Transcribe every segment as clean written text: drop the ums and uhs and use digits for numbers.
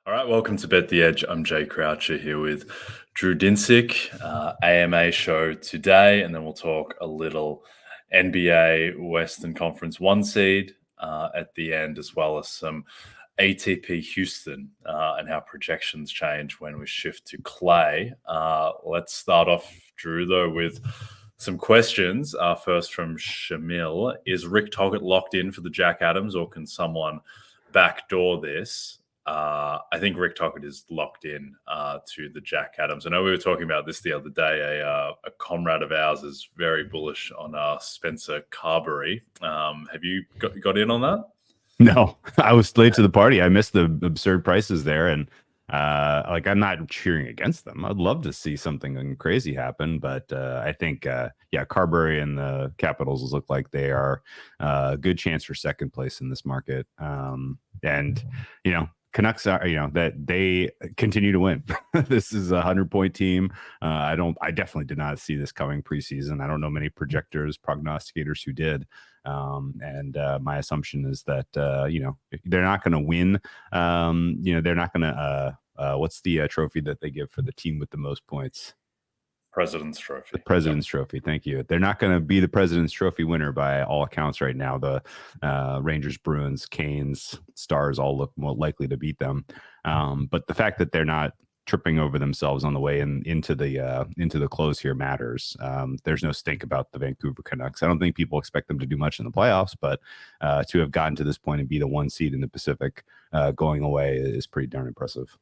All right, welcome to Bet the Edge. I'm Jay Croucher here with Drew Dinsick, AMA show today, and then we'll talk a little NBA Western Conference one seed at the end, as well as some ATP Houston and how projections change when we shift to clay. Let's start off, Drew, though, with some questions. First from Shamil. Is Rick Tocchet locked in for the Jack Adams, or can someone backdoor this? I think Rick Tocchet is locked in to the Jack Adams. I know we were talking about this the other day. A comrade of ours is very bullish on Spencer Carberry. Have you got in on that? No, I was late to the party. I missed the absurd prices there, and I'm not cheering against them. I'd love to see something crazy happen, but I think Carberry and the Capitals look like they are a good chance for second place in this market. And Canucks are, that they continue to win. This is a 100-point team. I definitely did not see this coming preseason. I don't know many projectors, prognosticators who did. My assumption is that, they're not going to win. They're not going to, what's the trophy that they give for the team with the most points? President's Trophy. The President's Trophy. Thank you. They're not going to be the President's Trophy winner by all accounts right now. The Rangers, Bruins, Canes, Stars all look more likely to beat them. But the fact that they're not tripping over themselves on the way into the close here matters. There's no stink about the Vancouver Canucks. I don't think people expect them to do much in the playoffs, but to have gotten to this point and be the one seed in the Pacific going away is pretty darn impressive.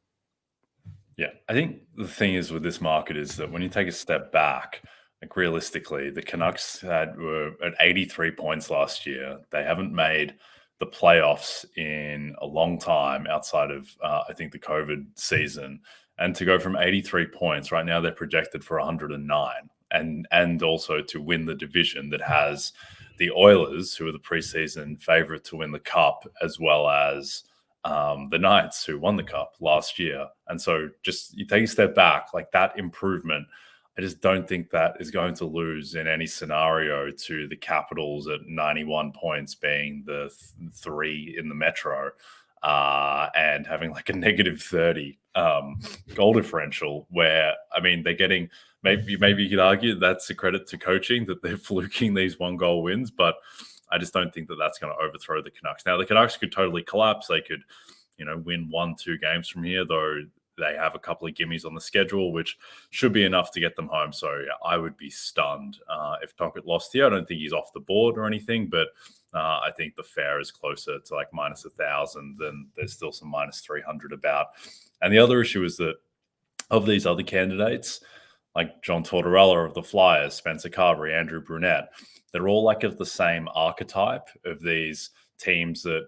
Yeah, I think the thing is with this market is that when you take a step back, like realistically, the Canucks were at 83 points last year. They haven't made the playoffs in a long time outside of, I think, the COVID season. And to go from 83 points, right now they're projected for 109. And also to win the division that has the Oilers, who are the preseason favorite to win the Cup, as well as the Knights, who won the Cup last year. And so just you take a step back, like that improvement, I just don't think that is going to lose in any scenario to the Capitals at 91 points being the three in the Metro and having like a negative 30 goal differential where, I mean, they're getting, maybe you could argue that's a credit to coaching that they're fluking these 1-goal wins, but I just don't think that that's going to overthrow the Canucks. Now, the Canucks could totally collapse. They could, win 1-2 games from here, though they have a couple of gimmies on the schedule, which should be enough to get them home. So yeah, I would be stunned if Tocchet lost here. I don't think he's off the board or anything, but I think the fair is closer to like minus 1,000 than there's still some minus 300 about. And the other issue is that of these other candidates, like John Tortorella of the Flyers, Spencer Carberry, Andrew Brunette, they're all like of the same archetype of these teams that,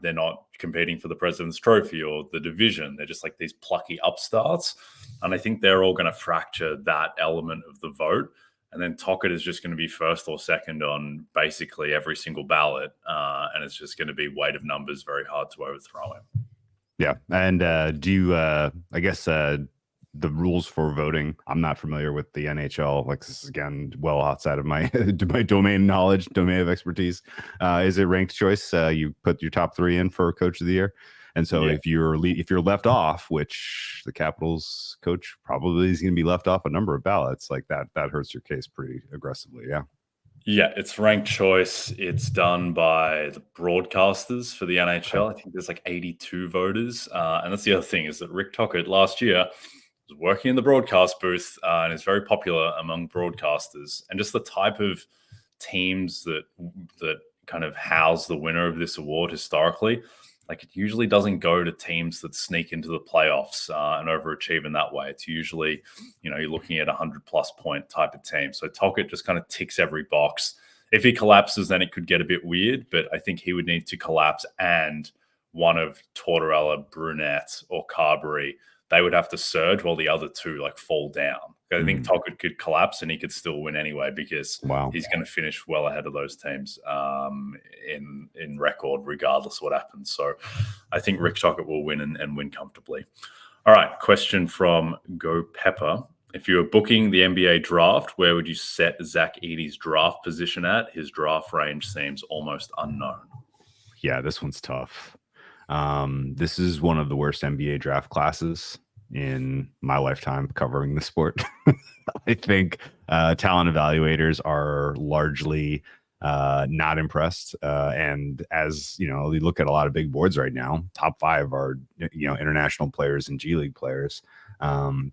they're not competing for the President's Trophy or the division. They're just like these plucky upstarts. And I think they're all going to fracture that element of the vote. And then Tocchet is just going to be first or second on basically every single ballot. And it's just going to be weight of numbers, very hard to overthrow him. Yeah. And do you, I guess, the rules for voting, I'm not familiar with the NHL. Like, this is, again, well outside of my domain of expertise. Is it ranked choice? You put your top 3 in for Coach of the Year, and so if you're left off, which the Capitals coach probably is going to be left off a number of ballots, like that hurts your case pretty aggressively. Yeah, it's ranked choice. It's done by the broadcasters for the NHL. I think there's like 82 voters, and that's the other thing is that Rick Tocchet last year was working in the broadcast booth and is very popular among broadcasters. And just the type of teams that kind of house the winner of this award historically, like it usually doesn't go to teams that sneak into the playoffs and overachieve in that way. It's usually, you're looking at 100+ point type of team. So Tocchet just kind of ticks every box. If he collapses, then it could get a bit weird, but I think he would need to collapse and one of Tortorella, Brunette, or Carberry, they would have to surge while the other two like fall down. I think Tocchet could collapse and he could still win anyway because he's going to finish well ahead of those teams in record regardless of what happens. So I think Rick Tocchet will win and win comfortably. All right, question from Go Pepper. If you were booking the NBA draft, where would you set Zach Edey's draft position at? His draft range seems almost unknown. Yeah, this one's tough. This is one of the worst NBA draft classes in my lifetime covering the sport. I think talent evaluators are largely not impressed. And as you know, we look at a lot of big boards right now. Top five are international players and G League players.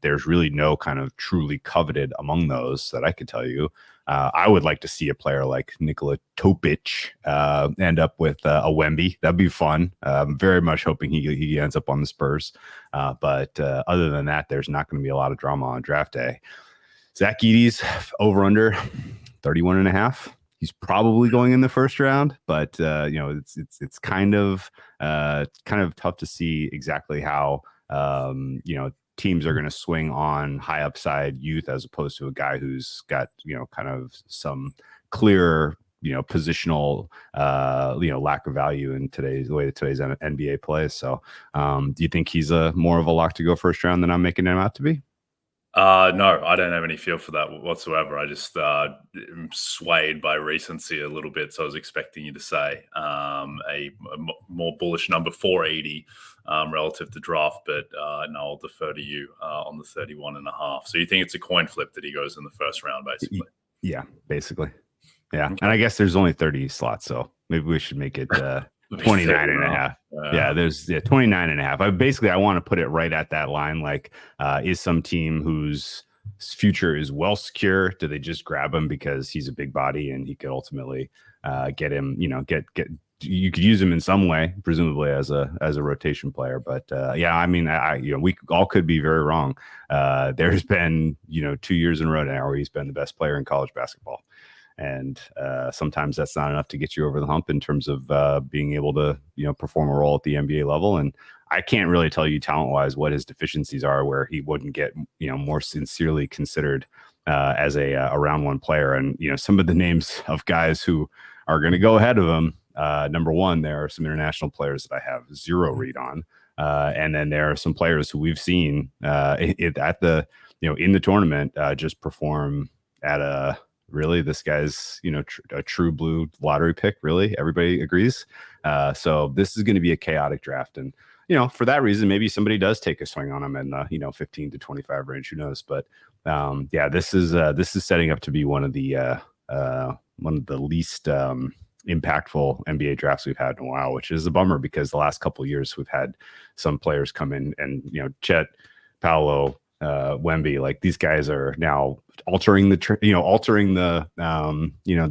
There's really no kind of truly coveted among those that I could tell you. I would like to see a player like Nikola Topic end up with a Wemby. That'd be fun. I'm very much hoping he ends up on the Spurs. But other than that, there's not going to be a lot of drama on draft day. Zach Edey's over under 31.5. He's probably going in the first round, but it's kind of tough to see exactly how teams are going to swing on high upside youth as opposed to a guy who's got kind of some clear positional lack of value in the way that today's NBA plays. So do you think he's more of a lock to go first round than I'm making him out to be? No, I don't have any feel for that whatsoever. I just am swayed by recency a little bit. So I was expecting you to say a more bullish number for 80 relative to draft, but no, I'll defer to you on the 31.5. So you think it's a coin flip that he goes in the first round, basically? Yeah, basically. Yeah. Okay. And I guess there's only 30 slots, so maybe we should make it 29.5. Yeah, there's 29.5. I want to put it right at that line. Like, is some team whose future is well secure? Do they just grab him because he's a big body and he could ultimately get him? You could use him in some way, presumably as a rotation player. But yeah, I mean, we all could be very wrong. There's been 2 years in a row now where he's been the best player in college basketball. And sometimes that's not enough to get you over the hump in terms of being able to, perform a role at the NBA level. And I can't really tell you talent-wise what his deficiencies are, where he wouldn't get, more sincerely considered as a round one player. And some of the names of guys who are going to go ahead of him. Number one, there are some international players that I have zero read on, and then there are some players who we've seen at the in the tournament just perform at a. Really, this guy's, a true blue lottery pick. Really, everybody agrees. So this is going to be a chaotic draft, and for that reason, maybe somebody does take a swing on him in the 15 to 25 range. Who knows? But yeah, this is setting up to be one of the least impactful NBA drafts we've had in a while, which is a bummer because the last couple of years we've had some players come in and Chet, Paolo, Wemby, like these guys are now altering the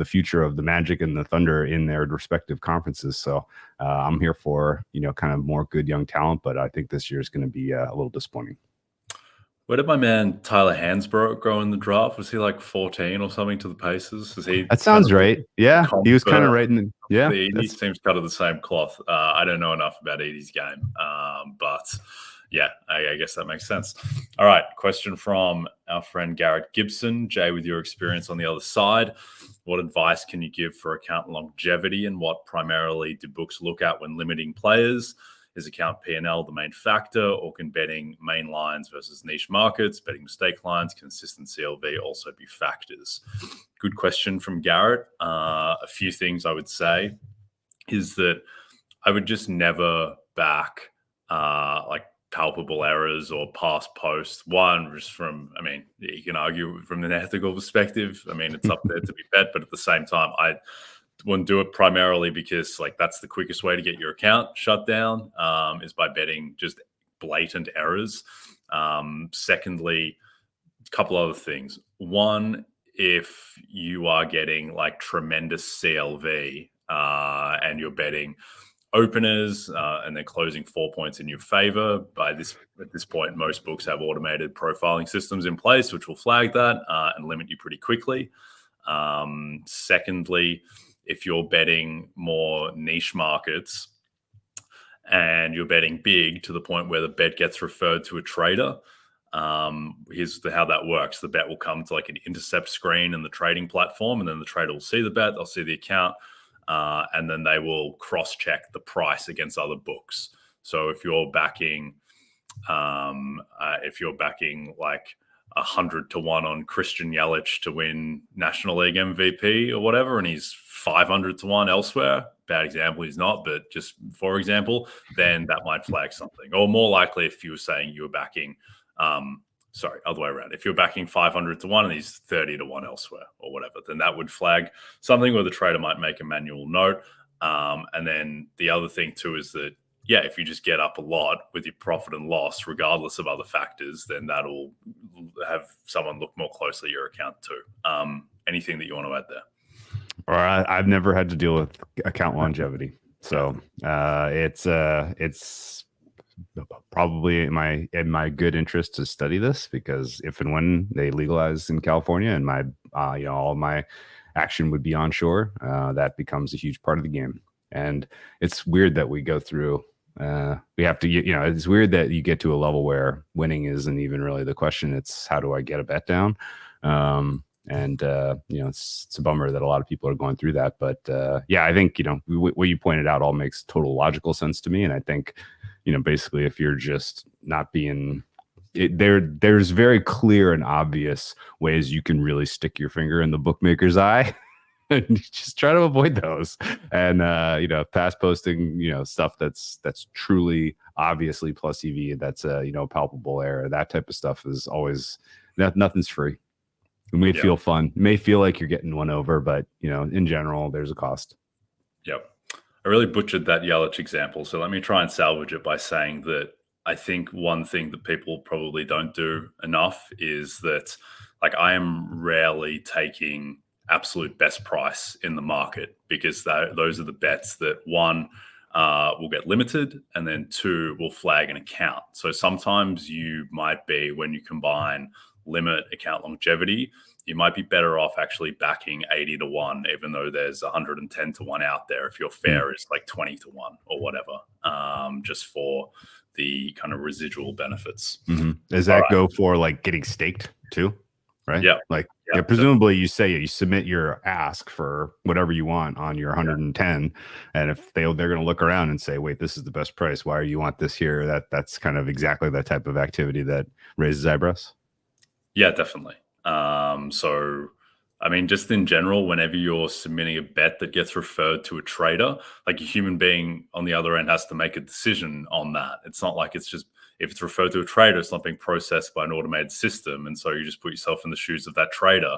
future of the Magic and the Thunder in their respective conferences. So I'm here for kind of more good young talent, but I think this year is going to be a little disappointing. Where did my man Tyler Hansbrough go in the draft? Was he like 14 or something to the Paces? Is he? That sounds right. Yeah, he was kind of right in the. Yeah, he seems cut of the same cloth. I don't know enough about Edey's game, but. Yeah, I guess that makes sense. All right, question from our friend Garrett Gibson. Jay, with your experience on the other side, what advice can you give for account longevity, and what primarily do books look at when limiting players? Is account P&L the main factor, or can betting main lines versus niche markets, betting mistake lines, consistent CLV also be factors? Good question from Garrett. A few things I would say is that I would just never back like palpable errors or past posts. One, just from, I mean, you can argue from an ethical perspective. I mean, it's up there to be bet, but at the same time, I wouldn't do it primarily because like that's the quickest way to get your account shut down is by betting just blatant errors. Secondly, a couple other things. One, if you are getting like tremendous CLV and you're betting openers and they're closing 4 points in your favor. At this point, most books have automated profiling systems in place, which will flag that and limit you pretty quickly. Secondly, if you're betting more niche markets and you're betting big to the point where the bet gets referred to a trader, here's how that works. The bet will come to like an intercept screen in the trading platform, and then the trader will see the bet, they'll see the account, and then they will cross-check the price against other books. So if you're backing like 100 to 1 on Christian Yelich to win National League MVP or whatever, and he's 500 to 1 elsewhere, bad example, he's not, but just for example, then that might flag something. Or more likely, if you were saying you were backing, other way around. If you're backing 500 to 1 and he's 30 to 1 elsewhere or whatever, then that would flag something where the trader might make a manual note. And then the other thing too is that, yeah, if you just get up a lot with your profit and loss, regardless of other factors, then that'll have someone look more closely at your account too. Anything that you want to add there? Or I've never had to deal with account longevity, so it's probably in my good interest to study this, because if and when they legalize in California and my all my action would be onshore, that becomes a huge part of the game. And it's weird that we go through. We have to, it's weird that you get to a level where winning isn't even really the question. It's how do I get a bet down? It's a bummer that a lot of people are going through that. But I think, what you pointed out all makes total logical sense to me. And I think, basically if you're just not being there's very clear and obvious ways you can really stick your finger in the bookmaker's eye. And just try to avoid those. And fast posting, stuff that's truly obviously plus EV, that's a palpable error. That type of stuff is always nothing's free. It may feel fun. It may feel like you're getting one over, but in general, there's a cost. Yep. I really butchered that Yelich example. So let me try and salvage it by saying that I think one thing that people probably don't do enough is that, like, I am rarely taking absolute best price in the market, because those are the bets that, one, will get limited, and then two, will flag an account. So sometimes you might be, when you combine limit, account longevity, you might be better off actually backing 80 to 1, even though there's 110 to 1 out there, if your fair is like 20 to 1 or whatever, just for the kind of residual benefits. Mm-hmm. Does that go for like getting staked too? Right? Yeah. Presumably you submit your ask for whatever you want on your 110. And if they're going to look around and say, wait, this is the best price, why do you want this here? That's kind of exactly that type of activity that raises eyebrows. Yeah, definitely. So, I mean, just in general, whenever you're submitting a bet that gets referred to a trader, like, a human being on the other end has to make a decision on that. It's not like it's just, if it's referred to a trader, it's not being processed by an automated system. And so you just put yourself in the shoes of that trader.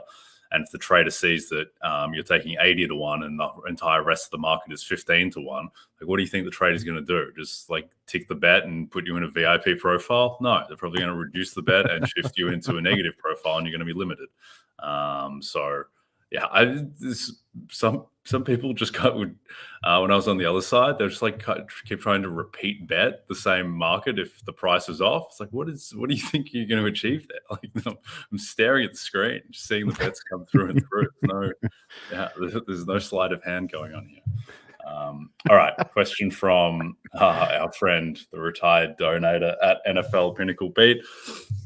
And if the trader sees that you're taking 80 to 1 and the entire rest of the market is 15 to 1, like, what do you think the trader's going to do? Just like tick the bet and put you in a VIP profile? No, they're probably going to reduce the bet and shift you into a negative profile, and you're going to be limited. Some people just when I was on the other side, they're just like keep trying to repeat bet the same market if the price is off. It's like, what do you think you're going to achieve there? Like, I'm staring at the screen, just seeing the bets come through and through. There's no sleight of hand going on here. All right, question from our friend, the retired donator at NFL Pinnacle Beat.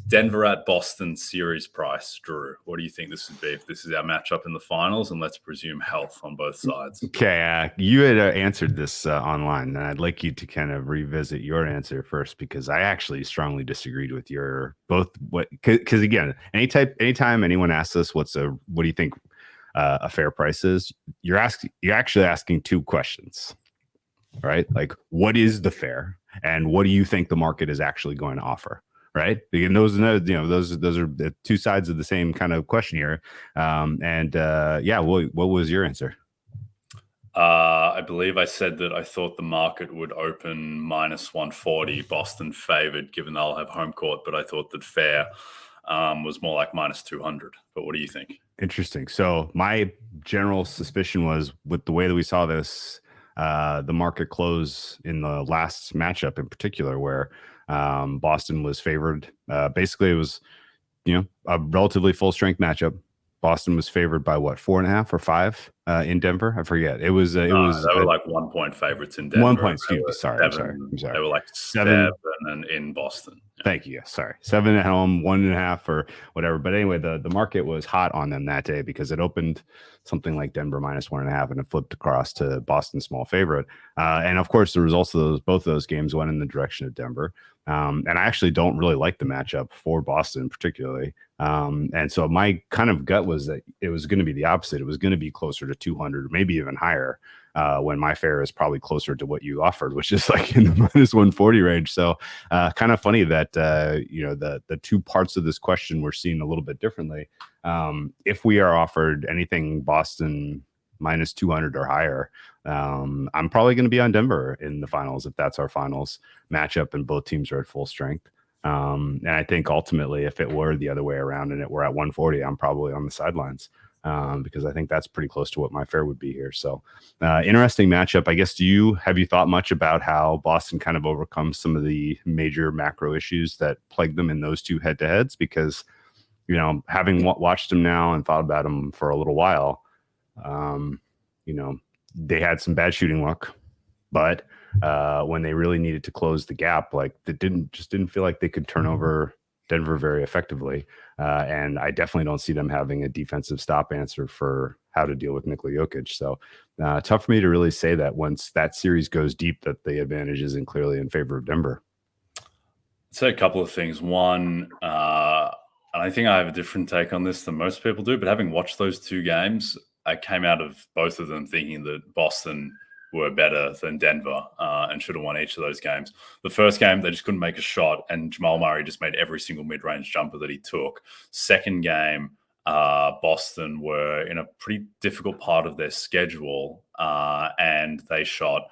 Denver at Boston series price. Drew, what do you think this would be if this is our matchup in the finals? And let's presume health on both sides. Okay, you had answered this online, and I'd like you to kind of revisit your answer first, because I actually strongly disagreed with your because again, anytime anyone asks us what do you think a fair price is, you're actually asking two questions, right? Like, what is the fair, and what do you think the market is actually going to offer? Right. And those are the two sides of the same kind of question here. What was your answer? I believe I said that I thought the market would open minus 140, Boston favored, given they'll have home court, but I thought that fair was more like minus 200. But what do you think? Interesting. So my general suspicion was, with the way that we saw this, the market close in the last matchup in particular, where Boston was favored. Basically, it was, a relatively full strength matchup. Boston was favored by what, 4.5 or 5 in Denver? I forget. They were like 1 point favorites in Denver. 1 point. Excuse me. Sorry. I'm sorry. They were like 7 in Boston. Thank you. Sorry. 7 at home, 1.5 or whatever. But anyway, the market was hot on them that day, because it opened something like Denver minus 1.5 and it flipped across to Boston small favorite. And of course, the results of both those games went in the direction of Denver. And I actually don't really like the matchup for Boston particularly. And so my kind of gut was that it was going to be the opposite. It was going to be closer to 200, maybe even higher. when my fare is probably closer to what you offered, which is like in the minus 140 range. So kind of funny that the two parts of this question we're seeing a little bit differently. If we are offered anything Boston minus 200 or higher, I'm probably going to be on Denver in the finals if that's our finals matchup and both teams are at full strength. And I think ultimately, if it were the other way around and it were at 140, I'm probably on the sidelines because I think that's pretty close to what my fare would be here. So interesting matchup. I guess, have you thought much about how Boston kind of overcomes some of the major macro issues that plague them in those two head-to-heads? Because, having watched them now and thought about them for a little while, they had some bad shooting luck, but when they really needed to close the gap, like they didn't feel like they could turn over Denver very effectively. And I definitely don't see them having a defensive stop answer for how to deal with Nikola Jokic. So tough for me to really say that once that series goes deep, that the advantage isn't clearly in favor of Denver. I'd say a couple of things. One, and I think I have a different take on this than most people do, but having watched those two games, I came out of both of them thinking that Boston were better than Denver and should have won each of those games. The first game, they just couldn't make a shot, and Jamal Murray just made every single mid-range jumper that he took. Second game, Boston were in a pretty difficult part of their schedule, and they shot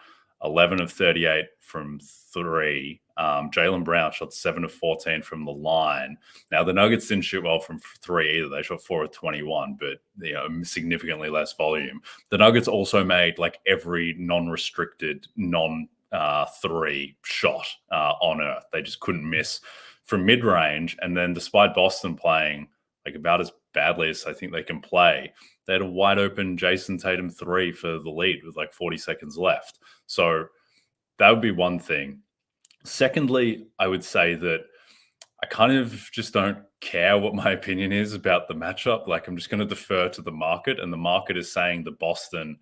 11 of 38 from three. Jaylen Brown shot 7 of 14 from the line. Now, the Nuggets didn't shoot well from three either. They shot 4 of 21, but significantly less volume. The Nuggets also made like every non-restricted, non-three shot on earth. They just couldn't miss from mid-range. And then despite Boston playing like about as badly as I think they can play, they had a wide open Jason Tatum 3 for the lead with like 40 seconds left. So that would be one thing. Secondly, I would say that I kind of just don't care what my opinion is about the matchup. Like, I'm just going to defer to the market, and the market is saying that Boston,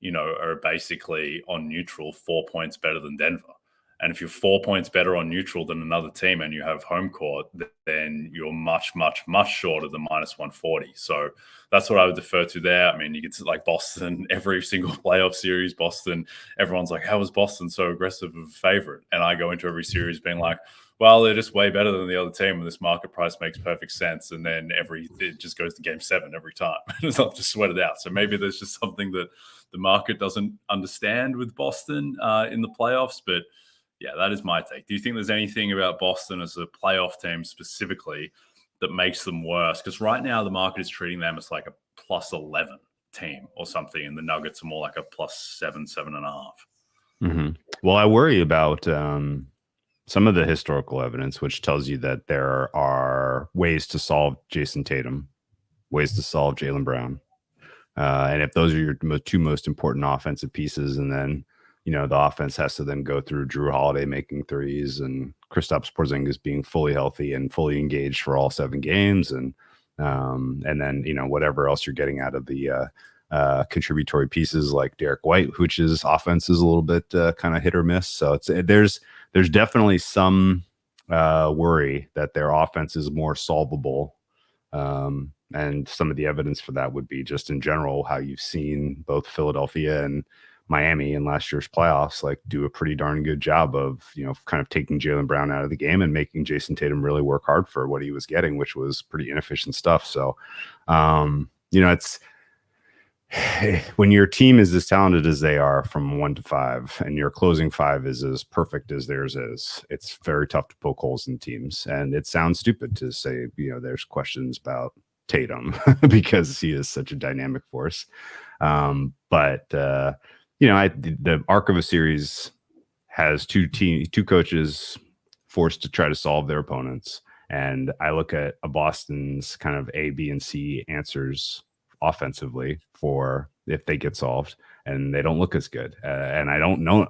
are basically on neutral 4 points better than Denver. And if you're 4 points better on neutral than another team and you have home court, then you're much, much, much shorter than minus 140. So that's what I would defer to there. I mean, you get to like Boston, every single playoff series, Boston, everyone's like, how is Boston so aggressive of a favorite? And I go into every series being like, well, they're just way better than the other team, and this market price makes perfect sense. And then it just goes to game 7 every time. It's not just sweat it out. So maybe there's just something that the market doesn't understand with Boston in the playoffs. But yeah, that is my take. Do you think there's anything about Boston as a playoff team specifically that makes them worse? Because right now the market is treating them as like a plus 11 team or something, and the Nuggets are more like a plus 7, 7.5. Mm-hmm. Well, I worry about some of the historical evidence, which tells you that there are ways to solve Jason Tatum, ways to solve Jaylen Brown. And if those are your two most important offensive pieces, and then the offense has to then go through Drew Holiday making threes and Kristaps Porzingis being fully healthy and fully engaged for all 7 games, and then whatever else you're getting out of the contributory pieces like Derek White, which is offense is a little bit kind of hit or miss. So there's definitely some worry that their offense is more solvable. And some of the evidence for that would be just in general how you've seen both Philadelphia and Miami in last year's playoffs like do a pretty darn good job of kind of taking Jaylen Brown out of the game and making Jason Tatum really work hard for what he was getting, which was pretty inefficient stuff. So it's when your team is as talented as they are from 1 to 5 and your closing 5 is as perfect as theirs is, it's very tough to poke holes in teams. And it sounds stupid to say there's questions about Tatum because he is such a dynamic force, but the arc of a series has two coaches forced to try to solve their opponents. And I look at a Boston's kind of A, B, and C answers offensively for if they get solved, and they don't look as good. And I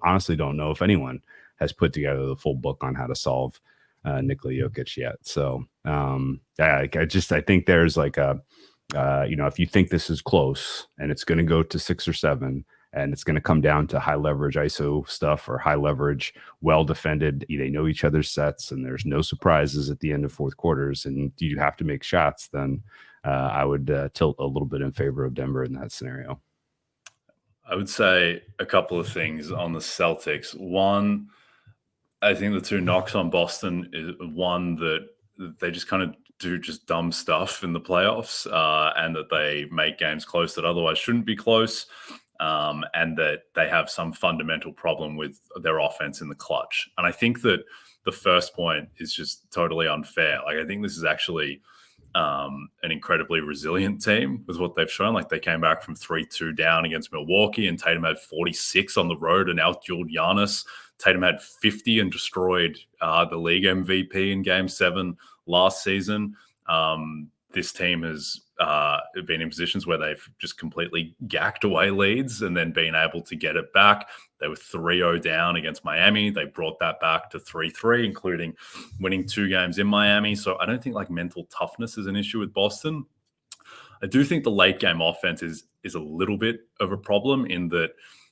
honestly don't know if anyone has put together the full book on how to solve Nikola Jokic yet. So I think there's like if you think this is close and it's going to go to 6 or 7, and it's going to come down to high leverage ISO stuff or high leverage, well defended. They know each other's sets, and there's no surprises at the end of fourth quarters, and you have to make shots. Then I would tilt a little bit in favor of Denver in that scenario. I would say a couple of things on the Celtics. One, I think the two knocks on Boston is one that they just kind of do just dumb stuff in the playoffs, and that they make games close that otherwise shouldn't be close, and that they have some fundamental problem with their offense in the clutch. And I think that the first point is just totally unfair. Like, I think this is actually an incredibly resilient team with what they've shown. Like, they came back from 3-2 down against Milwaukee, and Tatum had 46 on the road and outdueled Giannis. Tatum had 50 and destroyed the league MVP in Game 7 last season. This team has been in positions where they've just completely gacked away leads and then been able to get it back. They were 3-0 down against Miami. They brought that back to 3-3, including winning 2 games in Miami. So I don't think like mental toughness is an issue with Boston. I do think the late game offense is a little bit of a problem in that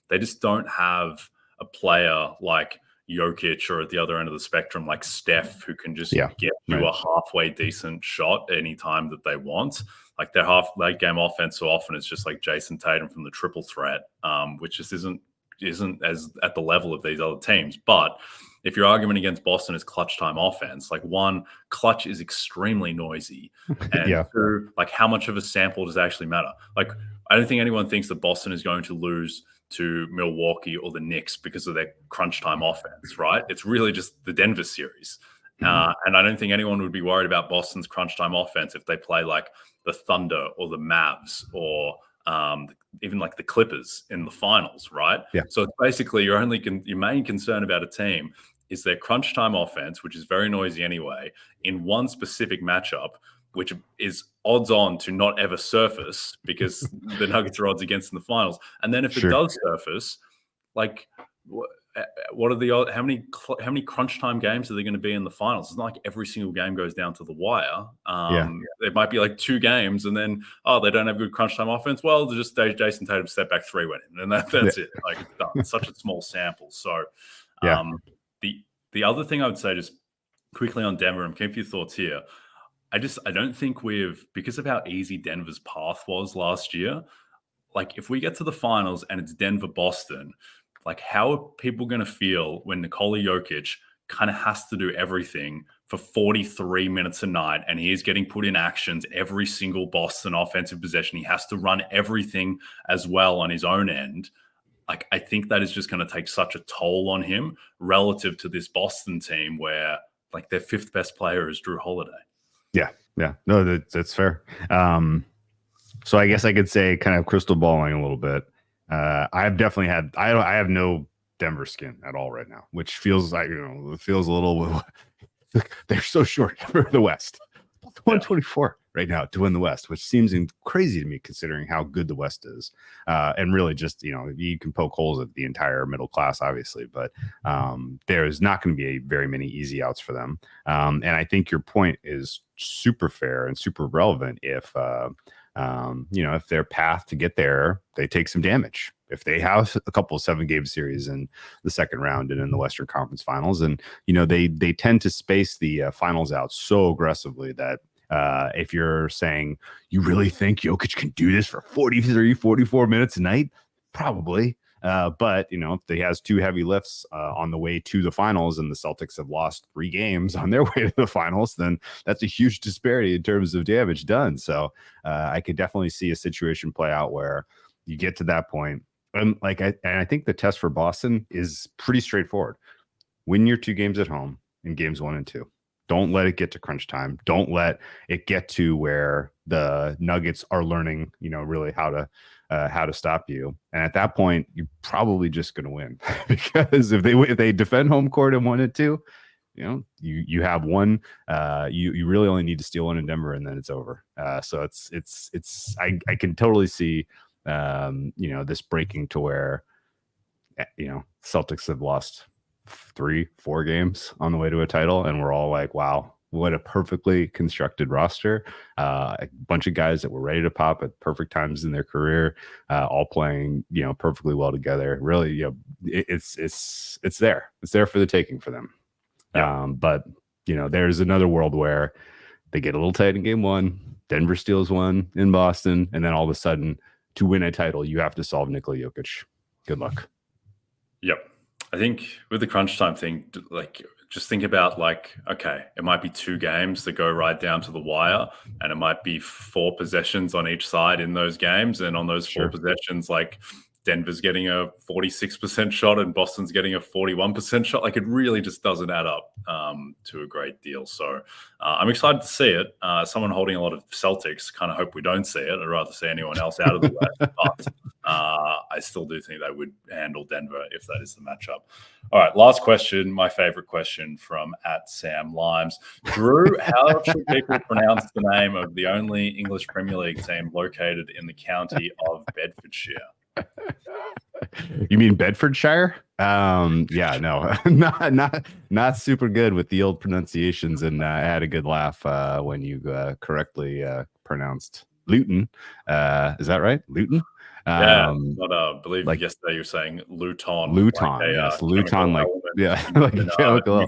they just don't have a player like Jokic, or at the other end of the spectrum, like Steph, who can just get you a halfway decent shot anytime that they want. Like, their late game offense so often is just like Jason Tatum from the triple threat, which just isn't as at the level of these other teams. But if your argument against Boston is clutch time offense, like, one, clutch is extremely noisy, and two, like, how much of a sample does actually matter? Like, I don't think anyone thinks that Boston is going to lose to Milwaukee or the Knicks because of their crunch time offense, right? It's really just the Denver series. And I don't think anyone would be worried about Boston's crunch time offense if they play like the Thunder or the Mavs or even like the Clippers in the finals, right? Yeah. So it's basically your main concern about a team is their crunch time offense, which is very noisy anyway, in one specific matchup, which is odds on to not ever surface because the Nuggets are odds against in the finals. And then if it does surface, like, what are how many crunch time games are there going to be in the finals? It's not like every single game goes down to the wire. It might be like 2 games, and then they don't have good crunch time offense. Well, just Jason Tatum step back 3 went in, and that's it. Like, it's done. It's such a small sample. So, the other thing I would say, just quickly on Denver, and keep your thoughts here. I don't think because of how easy Denver's path was last year, like, if we get to the finals and it's Denver-Boston, like, how are people going to feel when Nikola Jokic kind of has to do everything for 43 minutes a night, and he is getting put in actions every single Boston offensive possession? He has to run everything as well on his own end. Like, I think that is just going to take such a toll on him relative to this Boston team where, like, their 5th best player is Drew Holiday. Yeah. No, that's fair. So I guess I could say, kind of crystal balling a little bit. I've definitely had. I have no Denver skin at all right now, which feels like, it feels a little. They're so short for the West. 124 right now to win the West, which seems crazy to me considering how good the West is. And really just, you can poke holes at the entire middle class, obviously, but there's not going to be very many easy outs for them. And I think your point is super fair and super relevant if their path to get there, they take some damage. If they have a couple of 7-game series in the second round and in the Western Conference Finals, and they tend to space the finals out so aggressively that if you're saying you really think Jokic can do this for 43, 44 minutes a night, probably. But if he has 2 heavy lifts on the way to the finals, and the Celtics have lost 3 games on their way to the finals, then that's a huge disparity in terms of damage done. So I could definitely see a situation play out where you get to that point. And I think the test for Boston is pretty straightforward. Win your 2 games at home in games 1 and 2. Don't let it get to crunch time. Don't let it get to where the Nuggets are learning, really how to stop you. And at that point, you're probably just going to win because if they defend home court in 1 and 2, you have one. You really only need to steal 1 in Denver, and then it's over. So I can totally see this breaking to where Celtics have lost 3-4 games on the way to a title, and we're all like, wow, what a perfectly constructed roster. A bunch of guys that were ready to pop at perfect times in their career, all playing perfectly well together. Really, it's there. It's there for the taking for them. But there's another world where they get a little tight in game 1, Denver steals 1 in Boston, and then all of a sudden to win a title, you have to solve Nikola Jokic. Good luck. Yep. I think with the crunch time thing, like just think about okay, it might be 2 games that go right down to the wire, and it might be 4 possessions on each side in those games. And on those 4 possessions, Denver's getting a 46% shot and Boston's getting a 41% shot. It really just doesn't add up to a great deal. So I'm excited to see it. Someone holding a lot of Celtics, kind of hope we don't see it. I'd rather see anyone else out of the West. But I still do think they would handle Denver if that is the matchup. All right, last question, my favorite question from @SamLimes. Drew, how should people pronounce the name of the only English Premier League team located in the county of Bedfordshire? You mean Bedfordshire? Yeah, no, not super good with the old pronunciations, and I had a good laugh when you correctly pronounced Luton. Is that right? Luton? Yeah, but I believe yesterday you were saying Luton. Luton, yes, Luton, chemical.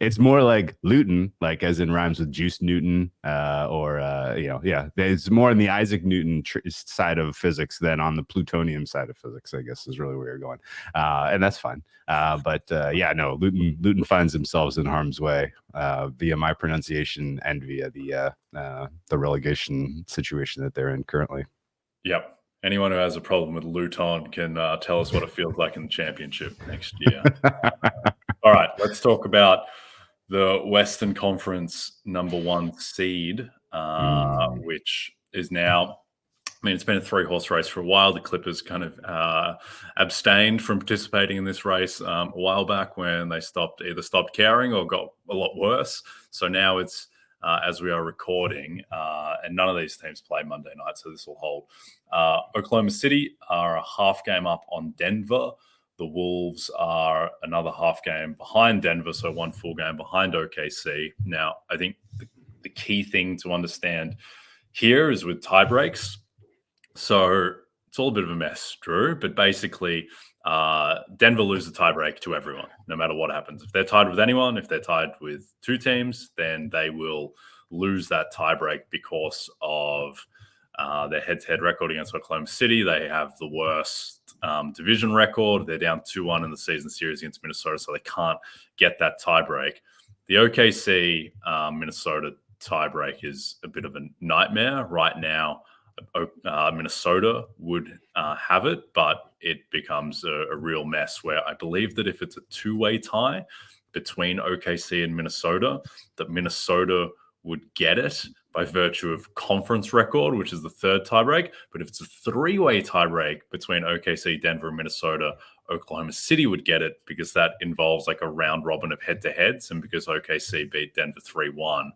It's more like Luton, as in rhymes with Juice Newton, it's more on the Isaac Newton side of physics than on the plutonium side of physics, I guess is really where you're going. And that's fine. Luton finds themselves in harm's way via my pronunciation and via the relegation situation that they're in currently. Yep. Anyone who has a problem with Luton can tell us what it feels like in the championship next year. All right, let's talk about the Western Conference #1 seed, which is now, it's been a 3-horse race for a while. The Clippers kind of abstained from participating in this race a while back when they either stopped caring or got a lot worse. So now it's, as we are recording, and none of these teams play Monday night, so this will hold. Oklahoma City are a half game up on Denver. The Wolves are another half game behind Denver, so 1 full game behind OKC. Now, I think the key thing to understand here is with tie breaks. So it's all a bit of a mess, Drew, but basically Denver lose the tie break to everyone, no matter what happens. If they're tied with anyone, if they're tied with 2 teams, then they will lose that tie break because of their head-to-head record against Oklahoma City. They have the worst division record. They're down 2-1 in the season series against Minnesota, so they can't get that tiebreak. The OKC Minnesota tiebreak is a bit of a nightmare right now. Minnesota would have it, but it becomes a real mess where I believe that if it's a 2-way tie between OKC and Minnesota, that Minnesota would get it by virtue of conference record, which is the 3rd tiebreak. But if it's a 3-way tiebreak between OKC, Denver, and Minnesota, Oklahoma City would get it because that involves a round robin of head-to-heads. And because OKC beat Denver 3-1,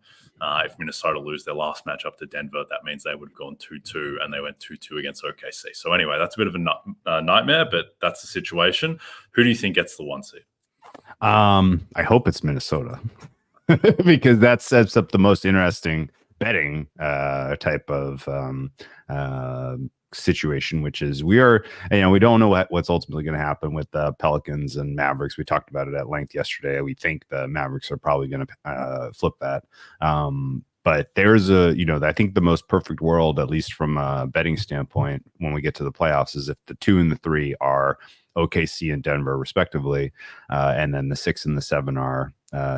if Minnesota lose their last match up to Denver, that means they would have gone 2-2, and they went 2-2 against OKC. So anyway, that's a bit of a nightmare, but that's the situation. Who do you think gets the 1 seed? I hope it's Minnesota because that sets up the most interesting betting type of situation, which is we don't know what's ultimately going to happen with the Pelicans and Mavericks. We talked about it at length yesterday. We think the Mavericks are probably going to flip that. But there's I think the most perfect world, at least from a betting standpoint, when we get to the playoffs, is if the 2 and the 3 are OKC and Denver respectively, and then the 6 and the 7 are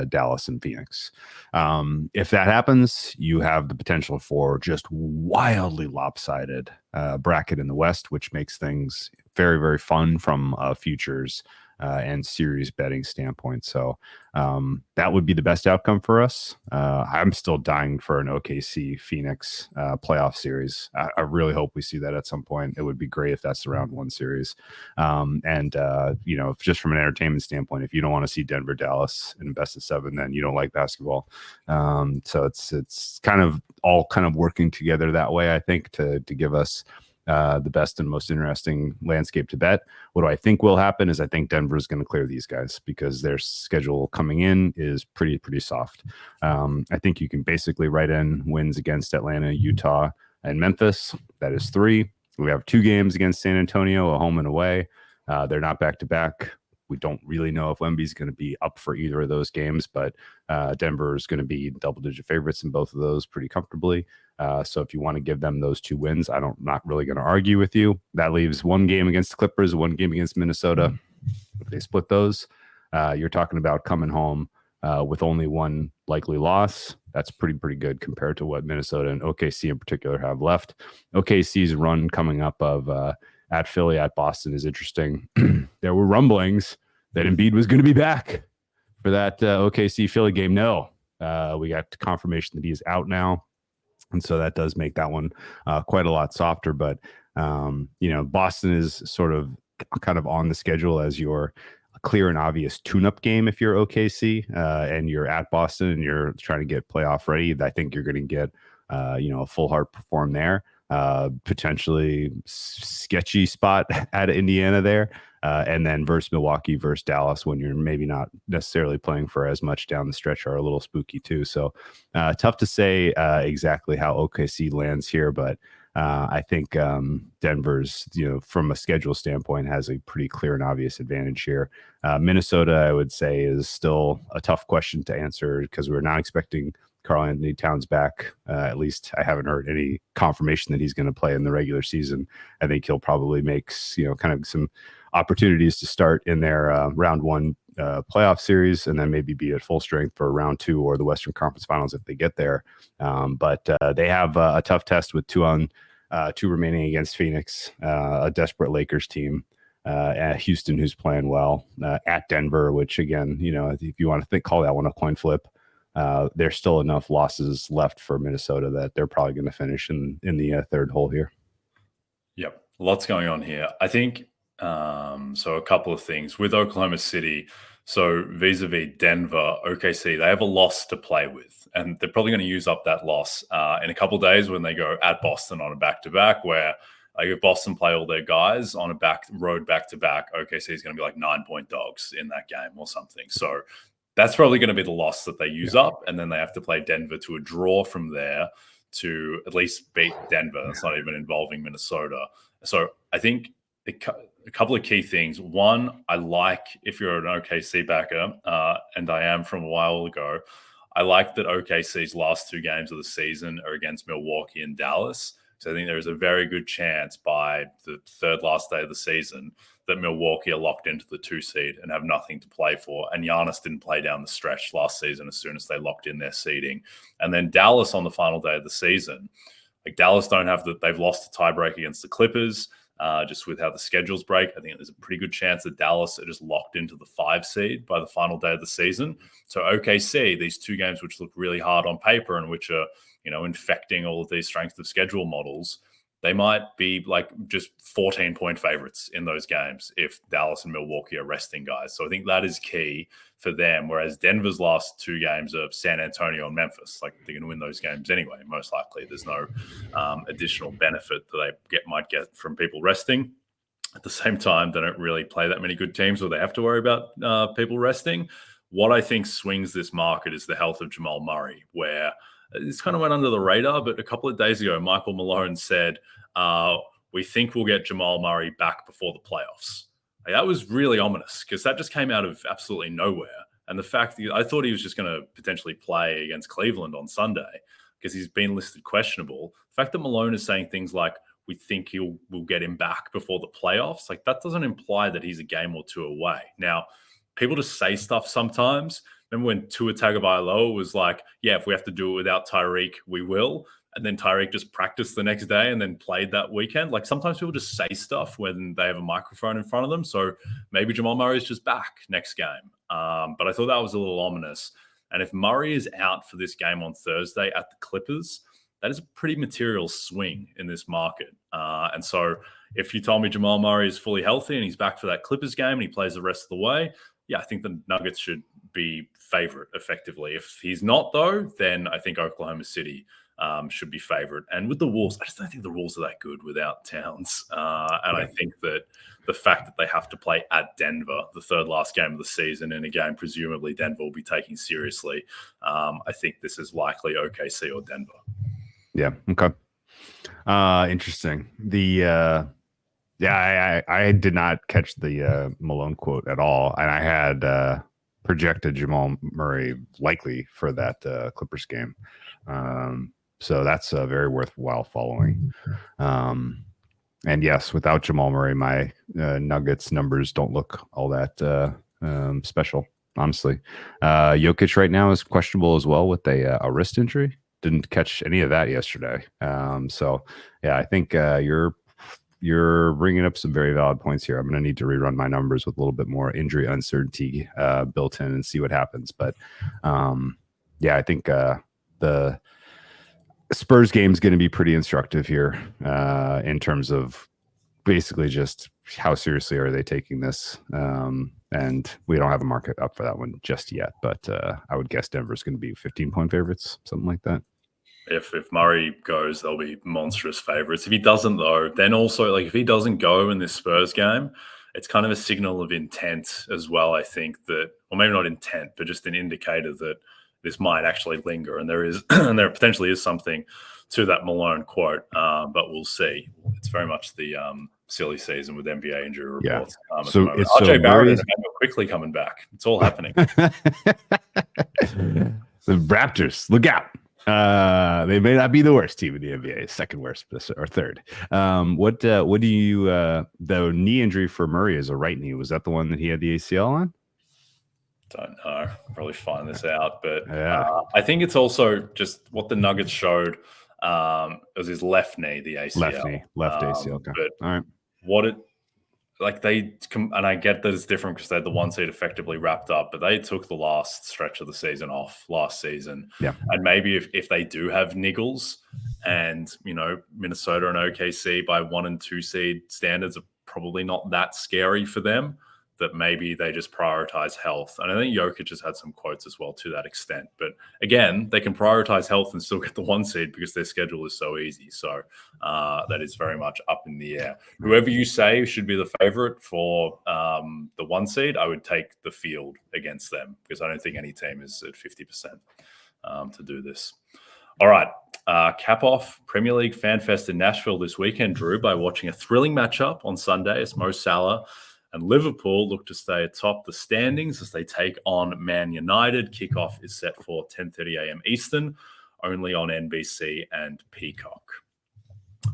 Dallas and Phoenix. If that happens, you have the potential for just wildly lopsided bracket in the West, which makes things very, very fun from futures and series betting standpoint. So that would be the best outcome for us. I'm still dying for an OKC Phoenix playoff series. I really hope we see that at some point. It would be great if that's the round 1 series. Just from an entertainment standpoint, if you don't want to see Denver, Dallas in best of 7, then you don't like basketball. So it's kind of all working together that way, I think, to give us the best and most interesting landscape to bet. What do I think will happen is I think Denver is going to clear these guys because their schedule coming in is pretty soft. I think you can basically write in wins against Atlanta, Utah, and Memphis. That is 3. We have 2 games against San Antonio, a home and away. They're not back-to-back. We don't really know if Wemby's going to be up for either of those games, but Denver is going to be double-digit favorites in both of those pretty comfortably. So if you want to give them those 2 wins, not really going to argue with you. That leaves 1 game against the Clippers, 1 game against Minnesota. If they split those, you're talking about coming home with only 1 likely loss. That's pretty good compared to what Minnesota and OKC in particular have left. OKC's run coming up of at Philly, at Boston is interesting. There were rumblings that Embiid was going to be back for that OKC Philly game. No, we got confirmation that he's out now. And so that does make that one quite a lot softer. But, Boston is sort of kind of on the schedule as your clear and obvious tune-up game if you're OKC and you're at Boston and you're trying to get playoff ready. I think you're going to get, a full heart perform there. Potentially sketchy spot at Indiana there. And then versus Milwaukee, versus Dallas, when you're maybe not necessarily playing for as much down the stretch, are a little spooky too. So tough to say exactly how OKC lands here, but I think Denver's, from a schedule standpoint, has a pretty clear and obvious advantage here. Minnesota, I would say, is still a tough question to answer because we're not expecting Karl Anthony Towns back. At least I haven't heard any confirmation that he's going to play in the regular season. I think he'll probably make, kind of some opportunities to start in their round 1 playoff series and then maybe be at full strength for round 2 or the Western Conference Finals if they get there. But they have a tough test with 2 remaining against Phoenix, a desperate Lakers team, at Houston, who's playing well, at Denver, which again, if you want to call that one a coin flip, there's still enough losses left for Minnesota that they're probably going to finish in the third hole here. Yep. Lots going on here. I think, so a couple of things with Oklahoma City. So vis-a-vis Denver, OKC, they have a loss to play with, and they're probably going to use up that loss in a couple of days when they go at Boston on a back-to-back, where if Boston play all their guys on a road back-to-back, OKC is going to be like 9-point dogs in that game or something. So that's probably going to be the loss that they use up, and then they have to play Denver to a draw from there to at least beat Denver. That's not even involving Minnesota. So I think a couple of key things. One, I like, if you're an OKC backer, and I am from a while ago, I like that OKC's last 2 games of the season are against Milwaukee and Dallas. So I think there is a very good chance by the third last day of the season that Milwaukee are locked into the 2 seed and have nothing to play for. And Giannis didn't play down the stretch last season as soon as they locked in their seeding. And then Dallas on the final day of the season, Dallas they've lost the tiebreak against the Clippers. Just with how the schedules break, I think there's a pretty good chance that Dallas are just locked into the 5 seed by the final day of the season. So OKC, these 2 games which look really hard on paper and which are, infecting all of these strength of schedule models, they might be just 14-point favorites in those games if Dallas and Milwaukee are resting guys. So I think that is key for them. Whereas Denver's last 2 games are San Antonio and Memphis. They're going to win those games anyway, most likely. There's no additional benefit that they might get from people resting. At the same time, they don't really play that many good teams where they have to worry about people resting. What I think swings this market is the health of Jamal Murray, where this kind of went under the radar, but a couple of days ago, Michael Malone said, we think we'll get Jamal Murray back before the playoffs. That was really ominous because that just came out of absolutely nowhere. And the fact that I thought he was just going to potentially play against Cleveland on Sunday because he's been listed questionable. The fact that Malone is saying things like, we think we'll get him back before the playoffs, that doesn't imply that he's a game or 2 away. Now, people just say stuff sometimes. Remember when Tua Tagovailoa was like, yeah, if we have to do it without Tyreek, we will. And then Tyreek just practiced the next day and then played that weekend. Sometimes people just say stuff when they have a microphone in front of them. So maybe Jamal Murray is just back next game. But I thought that was a little ominous. And if Murray is out for this game on Thursday at the Clippers, that is a pretty material swing in this market. And so if you told me Jamal Murray is fully healthy and he's back for that Clippers game and he plays the rest of the way, yeah, I think the Nuggets should be favorite effectively. If he's not, though, then I think Oklahoma City should be favorite. And with the Wolves, I just don't think the Wolves are that good without Towns. And I think that the fact that they have to play at Denver, the third last game of the season, in a game presumably Denver will be taking seriously, I think this is likely OKC or Denver. Yeah. Okay. Interesting. I did not catch the Malone quote at all, and I had projected Jamal Murray likely for that Clippers game. So that's very worthwhile following. And yes, without Jamal Murray, my Nuggets numbers don't look all that special, honestly. Jokic right now is questionable as well with a wrist injury. Didn't catch any of that yesterday. So yeah, I think you're bringing up some very valid points here. I'm going to need to rerun my numbers with a little bit more injury uncertainty built in and see what happens. But yeah, I think the Spurs game is going to be pretty instructive here in terms of basically just how seriously are they taking this. And we don't have a market up for that one just yet, but I would guess Denver's going to be 15-point favorites, something like that. If Murray goes, they'll be monstrous favorites. If he doesn't, though, then also, like, if he doesn't go in this Spurs game, it's kind of a signal of intent as well, I think, that, or maybe not intent, but just an indicator that this might actually linger. And there is, and there potentially is something to that Malone quote, but we'll see. It's very much the silly season with NBA injury reports. So it's RJ Barrett and Emmanuel quickly coming back. It's all happening. The Raptors, look out. They may not be the worst team in the NBA, second worst or third. What do you the knee injury for Murray is a right knee? Was that the one that he had the ACL on? Don't know. Probably find this out, but I think it's also just what the Nuggets showed. It was his left knee, the ACL. Left ACL. Okay. But all right. What it like and I get that it's different because they had the one seed effectively wrapped up, but they took the last stretch of the season off last season. Yeah. And maybe if they do have niggles and, Minnesota and OKC by 1 and 2 seed standards are probably not that scary for them, that maybe they just prioritize health. And I think Jokic has had some quotes as well to that extent. But again, they can prioritize health and still get the 1 seed because their schedule is so easy. So that is very much up in the air. Whoever you say should be the favorite for the 1 seed, I would take the field against them because I don't think any team is at 50% to do this. All right. Cap off Premier League Fan Fest in Nashville this weekend, Drew, by watching a thrilling matchup on Sunday as Mo Salah and Liverpool look to stay atop the standings as they take on Man United. Kickoff is set for 10:30 a.m. Eastern, only on NBC and Peacock.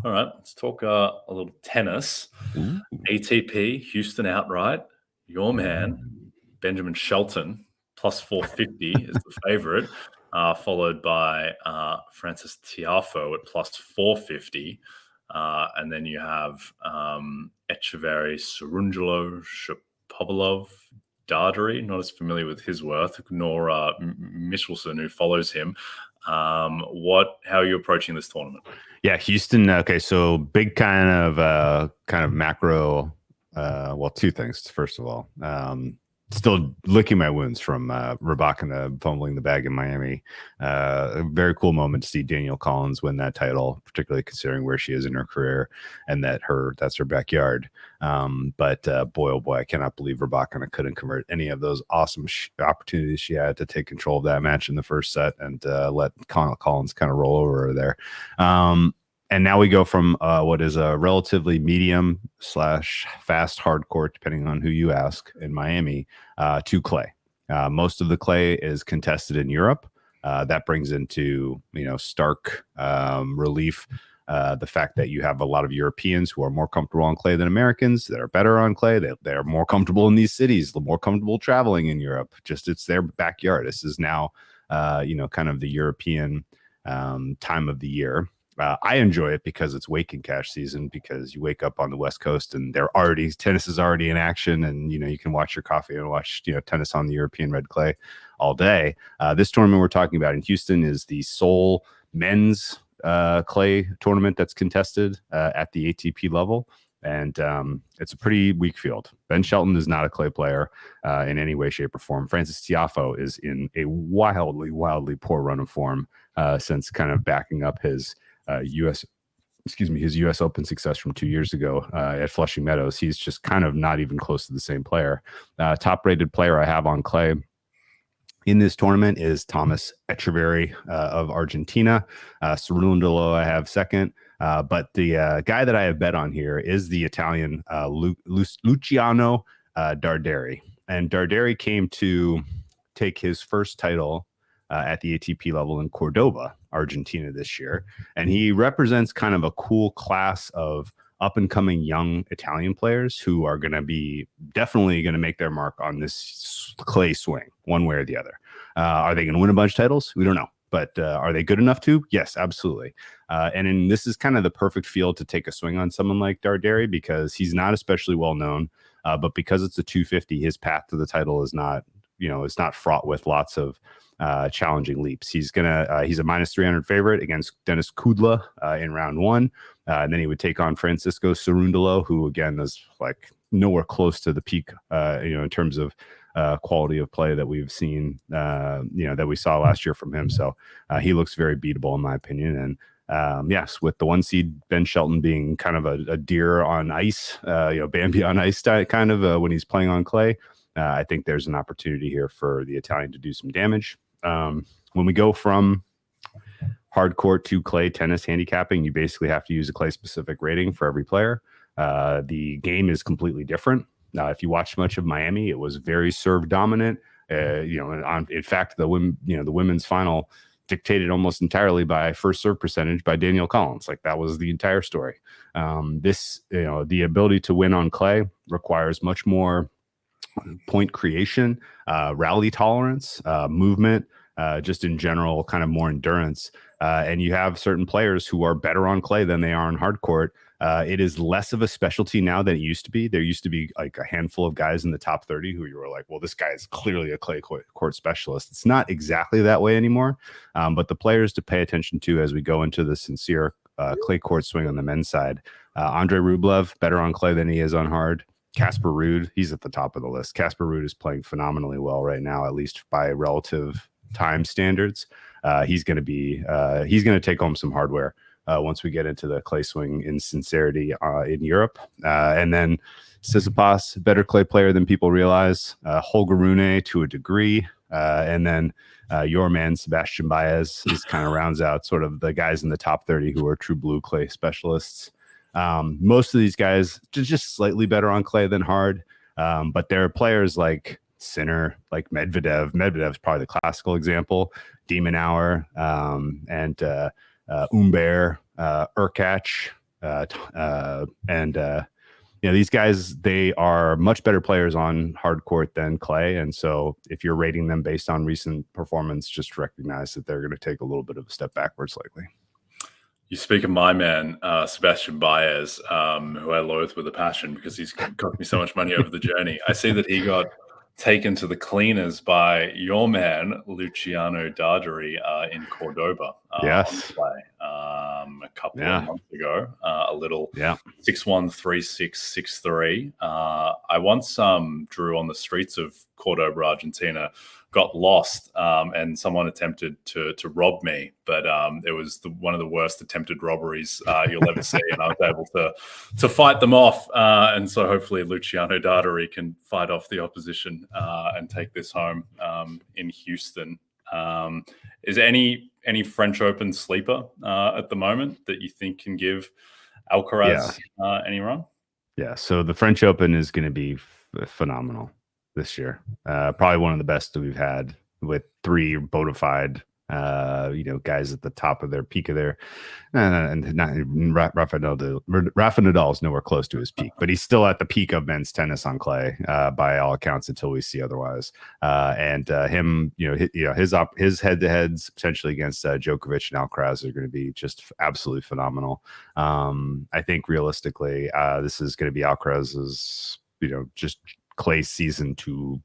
All right, let's talk a little tennis. Ooh. ATP Houston outright. Your man, Benjamin Shelton, plus 450 is the favorite, followed by Francis Tiafoe at plus 450. And then you have Echeverry, Sarungelo, Shapovalov, Dardari, not as familiar with his work, nor Michelson, who follows him. How are you approaching this tournament? Yeah, Houston. Okay, so big kind of macro. Well, two things. First of all, still licking my wounds from Rybakina fumbling the bag in Miami. A very cool moment to see Danielle Collins win that title, particularly considering where she is in her career and that's her backyard. But boy, oh boy, I cannot believe Rybakina couldn't convert any of those awesome opportunities she had to take control of that match in the first set and let Collins kind of roll over her there. And now we go from what is a relatively medium / fast hard court, depending on who you ask, in Miami, to clay. Most of the clay is contested in Europe. That brings into stark relief the fact that you have a lot of Europeans who are more comfortable on clay than Americans, that are better on clay. They are more comfortable in these cities, more comfortable traveling in Europe. Just it's their backyard. This is now kind of the European time of the year. I enjoy it because it's wake and cash season, because you wake up on the West Coast and tennis is already in action, and you can watch your coffee and watch tennis on the European red clay all day. This tournament we're talking about in Houston is the sole men's clay tournament that's contested at the ATP level, and it's a pretty weak field. Ben Shelton is not a clay player in any way, shape, or form. Francis Tiafoe is in a wildly poor run of form since kind of backing up his U.S. Open success from 2 years ago at Flushing Meadows. He's just kind of not even close to the same player. Top-rated player I have on clay in this tournament is Thomas Echeverry of Argentina. Cerundolo I have second. But the guy that I have bet on here is the Italian Luciano Darderi. And Darderi came to take his first title at the ATP level in Cordoba, Argentina this year, and he represents kind of a cool class of up and coming young Italian players who are going to be definitely going to make their mark on this clay swing one way or the other. Are they going to win a bunch of titles? We don't know. But are they good enough to? Yes, absolutely. This is kind of the perfect field to take a swing on someone like Darderi because he's not especially well known. But because it's a 250, his path to the title is not, it's not fraught with lots of challenging leaps. He's a minus 300 favorite against Dennis Kudla in round one. And then he would take on Francisco Cerundolo, who again is like nowhere close to the peak, in terms of quality of play that we've seen, that we saw last year from him. So he looks very beatable in my opinion. And yes, with the 1 seed Ben Shelton being kind of a deer on ice, Bambi on ice kind of when he's playing on clay, I think there's an opportunity here for the Italian to do some damage. When we go from hard court to clay tennis handicapping, you basically have to use a clay specific rating for every player. The game is completely different. If you watched much of Miami, it was very serve dominant. In fact, the women's final dictated almost entirely by first serve percentage by Danielle Collins. Like that was the entire story. The ability to win on clay requires much more point creation, rally tolerance, movement, just in general, kind of more endurance. And you have certain players who are better on clay than they are on hard court. It is less of a specialty now than it used to be. There used to be like a handful of guys in the top 30 who you were like, well, this guy is clearly a clay court specialist. It's not exactly that way anymore. But the players to pay attention to as we go into the sincere clay court swing on the men's side, Andrei Rublev, better on clay than he is on hard. Casper Ruud, he's at the top of the list. Casper Ruud is playing phenomenally well right now, at least by relative time standards. He's going to take home some hardware once we get into the clay swing in sincerity in Europe. And then Tsitsipas, better clay player than people realize. Holger Rune to a degree. And then your man, Sebastian Baez, is kind of rounds out sort of the guys in the top 30 who are true blue clay specialists. Most of these guys just slightly better on clay than hard. But there are players like Sinner, like Medvedev. Medvedev's probably the classical example. Demonauer, and Humbert, Urkach, these guys, they are much better players on hard court than clay. And so if you're rating them based on recent performance, just recognize that they're going to take a little bit of a step backwards likely. You speak of my man, Sebastian Baez, who I loathe with a passion because he's cost me so much money over the journey. I see that he got taken to the cleaners by your man, Luciano Darderi, in Cordoba. Yes. A couple of months ago, a little 6-1, 3-6, 6-3. I once drew on the streets of Cordoba, Argentina, got lost, and someone attempted to rob me, but it was one of the worst attempted robberies you'll ever see, and I was able to fight them off. And so hopefully Luciano Darderi can fight off the opposition and take this home in Houston. Is there any French Open sleeper at the moment that you think can give Alcaraz any run? Yeah, so the French Open is going to be phenomenal this year. Probably one of the best that we've had, with three bona fide guys at the top of their peak of their and not Rafa Nadal is nowhere close to his peak, but he's still at the peak of men's tennis on clay by all accounts until we see otherwise. Him, his head-to-heads potentially against Djokovic and Alcaraz are going to be just absolutely phenomenal. I think realistically, this is going to be Alcaraz's, just clay season to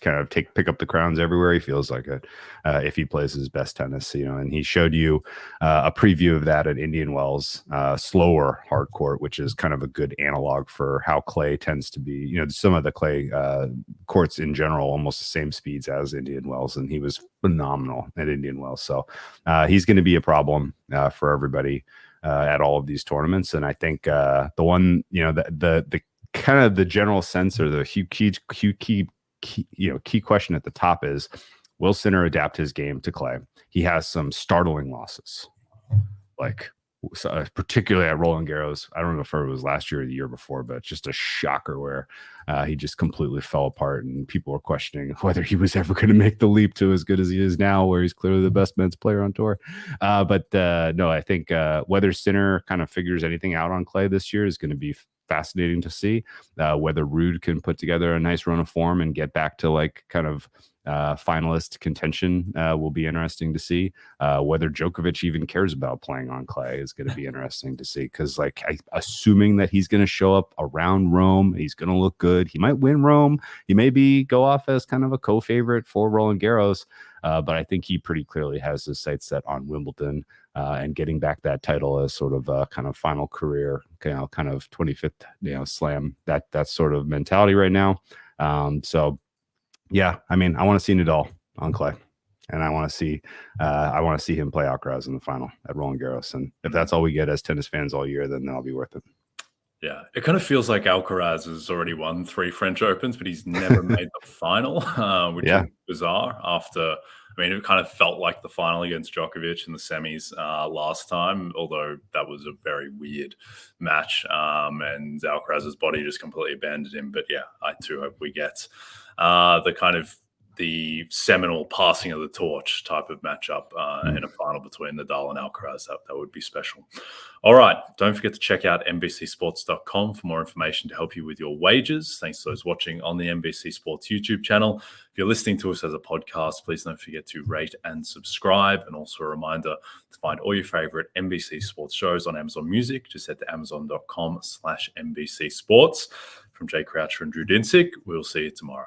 kind of pick up the crowns everywhere he feels like it, if he plays his best tennis, and he showed you a preview of that at Indian Wells, slower hard court, which is kind of a good analog for how clay tends to be. Some of the clay courts in general almost the same speeds as Indian Wells, and he was phenomenal at Indian Wells. So he's going to be a problem for everybody at all of these tournaments. And I think the one, the kind of the general sense, or the key question at the top is, will Sinner adapt his game to clay? He has some startling losses, like particularly at Roland Garros. I don't know if it was last year or the year before, but just a shocker where he just completely fell apart, and people were questioning whether he was ever going to make the leap to as good as he is now, where he's clearly the best men's player on tour. But no, I think whether Sinner kind of figures anything out on clay this year is going to be fascinating to see. Whether Ruud can put together a nice run of form and get back to like kind of finalist contention will be interesting to see. Whether Djokovic even cares about playing on clay is going to be interesting to see, because like assuming that he's going to show up around Rome, he's going to look good. He might win Rome. He maybe go off as kind of a co-favorite for Roland Garros. But I think he pretty clearly has his sights set on Wimbledon and getting back that title as sort of a kind of final career, kind of 25th, slam, that sort of mentality right now. So yeah, I mean, I want to see Nadal on clay, and I want to see him play Alcaraz in the final at Roland Garros. And if that's all we get as tennis fans all year, then that'll be worth it. Yeah, it kind of feels like Alcaraz has already won 3 French Opens, but he's never made the final, which is bizarre. It kind of felt like the final against Djokovic in the semis last time, although that was a very weird match, and Alcaraz's body just completely abandoned him. But yeah, I too hope we get the seminal passing of the torch type of matchup in a final between Nadal and Alcaraz. That would be special. All right. Don't forget to check out NBCSports.com for more information to help you with your wagers. Thanks to those watching on the NBC Sports YouTube channel. If you're listening to us as a podcast, please don't forget to rate and subscribe. And also a reminder to find all your favorite NBC Sports shows on Amazon Music. Just head to amazon.com/NBC Sports. From Jay Croucher and Drew Dinsick, we'll see you tomorrow.